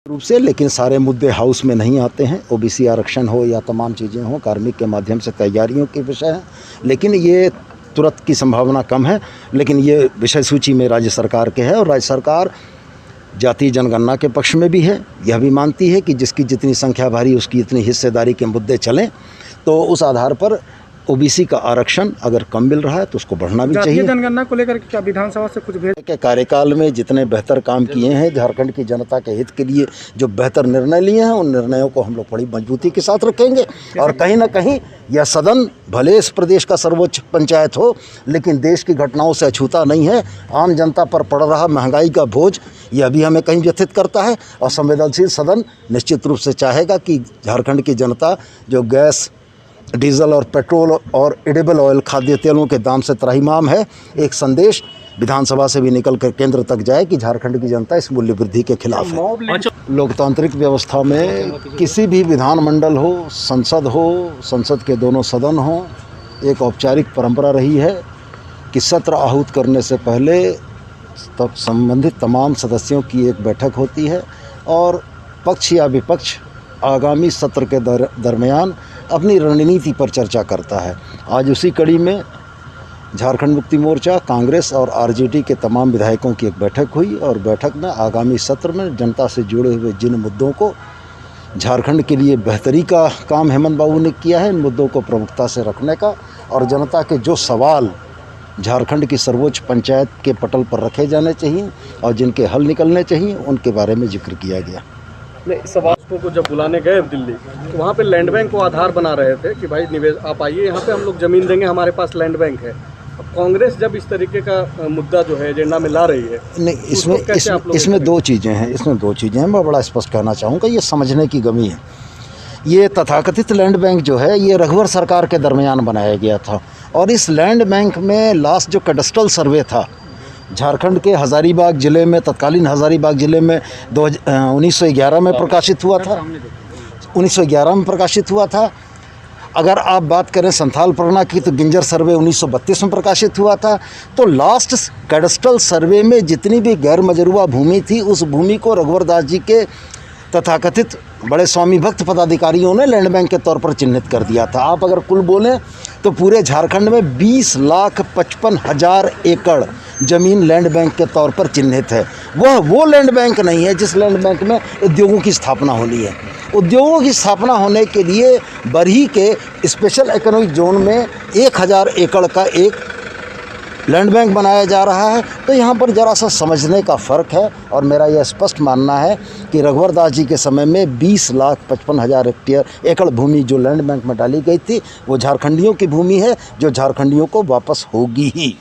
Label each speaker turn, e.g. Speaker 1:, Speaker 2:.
Speaker 1: रूप से, लेकिन सारे मुद्दे हाउस में नहीं आते हैं। ओबीसी आरक्षण हो या तमाम चीज़ें हों, कार्मिक के माध्यम से तैयारियों के विषय हैं, लेकिन ये तुरंत की संभावना कम है। लेकिन ये विषय सूची में राज्य सरकार के है और राज्य सरकार जातीय जनगणना के पक्ष में भी है। यह भी मानती है कि जिसकी जितनी संख्या भारी उसकी इतनी हिस्सेदारी के मुद्दे चलें, तो उस आधार पर ओबीसी का आरक्षण अगर कम मिल रहा है तो उसको बढ़ना भी चाहिए।
Speaker 2: जनगणना को लेकर क्या विधानसभा से कुछ भेज
Speaker 1: के कार्यकाल में जितने बेहतर काम किए हैं, झारखंड की जनता के हित के लिए जो बेहतर निर्णय लिए हैं, उन निर्णयों को हम लोग बड़ी मजबूती के साथ रखेंगे। और कहीं ना कहीं यह सदन भले इस प्रदेश का सर्वोच्च पंचायत हो, लेकिन देश की घटनाओं से अछूता नहीं है। आम जनता पर पड़ रहा महंगाई का बोझ यह भी हमें कहीं व्यथित करता है और संवेदनशील सदन निश्चित रूप से चाहेगा कि झारखंड की जनता जो गैस, डीजल और पेट्रोल और एडिबल ऑयल खाद्य तेलों के दाम से त्राहिमाम है, एक संदेश विधानसभा से भी निकल कर केंद्र तक जाए कि झारखंड की जनता इस मूल्य वृद्धि के खिलाफ है। लोकतांत्रिक व्यवस्था में किसी भी विधानमंडल हो, संसद के दोनों सदन हो, एक औपचारिक परंपरा रही है कि सत्र आहूत करने से पहले तब संबंधित तमाम सदस्यों की एक बैठक होती है और पक्ष या विपक्ष आगामी सत्र के दरमियान अपनी रणनीति पर चर्चा करता है। आज उसी कड़ी में झारखंड मुक्ति मोर्चा, कांग्रेस और आरजेडी के तमाम विधायकों की एक बैठक हुई और बैठक में आगामी सत्र में जनता से जुड़े हुए जिन मुद्दों को झारखंड के लिए बेहतरी का काम हेमंत बाबू ने किया है, इन मुद्दों को प्रमुखता से रखने का और जनता के जो सवाल झारखंड की सर्वोच्च पंचायत के पटल पर रखे जाने चाहिए और जिनके हल निकलने चाहिए, उनके बारे में जिक्र किया गया।
Speaker 2: सवालों को जब बुलाने गए दिल्ली, तो वहाँ पे लैंड बैंक को आधार बना रहे थे कि भाई निवेश आप आइए, यहाँ पे हम लोग ज़मीन देंगे, हमारे पास लैंड बैंक है। अब कांग्रेस जब इस तरीके का मुद्दा जो है एजेंडा में ला रही है,
Speaker 1: नहीं, इसमें दो चीज़ें हैं। मैं बड़ा स्पष्ट कहना चाहूँगा, ये समझने की कमी है। ये तथाकथित लैंड बैंक जो है, ये रघुवर सरकार के दरमियान बनाया गया था और इस लैंड बैंक में लास्ट जो कैडस्ट्रल सर्वे था झारखंड के हज़ारीबाग ज़िले में, तत्कालीन हज़ारीबाग ज़िले में 1911 में प्रकाशित हुआ था। 1911 में प्रकाशित हुआ था। अगर आप बात करें संथाल परगना की तो गिंजर सर्वे 1932 में प्रकाशित हुआ था। तो लास्ट कैडस्ट्रल सर्वे में जितनी भी गैर मजरूआ भूमि थी, उस भूमि को रघुवर दास जी के तथाकथित बड़े स्वामी भक्त पदाधिकारियों ने लैंड बैंक के तौर पर चिन्हित कर दिया था। आप अगर कुल बोलें तो पूरे झारखंड में 20,55,000 एकड़ ज़मीन लैंड बैंक के तौर पर चिन्हित है। वो लैंड बैंक नहीं है जिस लैंड बैंक में उद्योगों की स्थापना होनी है। उद्योगों की स्थापना होने के लिए बरही के स्पेशल इकोनॉमिक जोन में 1,000 एकड़ का एक लैंड बैंक बनाया जा रहा है। तो यहाँ पर ज़रा सा समझने का फ़र्क है और मेरा यह स्पष्ट मानना है कि रघुवर दास जी के समय में 20,55,000 एकड़ भूमि जो लैंड बैंक में डाली गई थी, वो झारखंडियों की भूमि है, जो झारखंडियों को वापस होगी ही।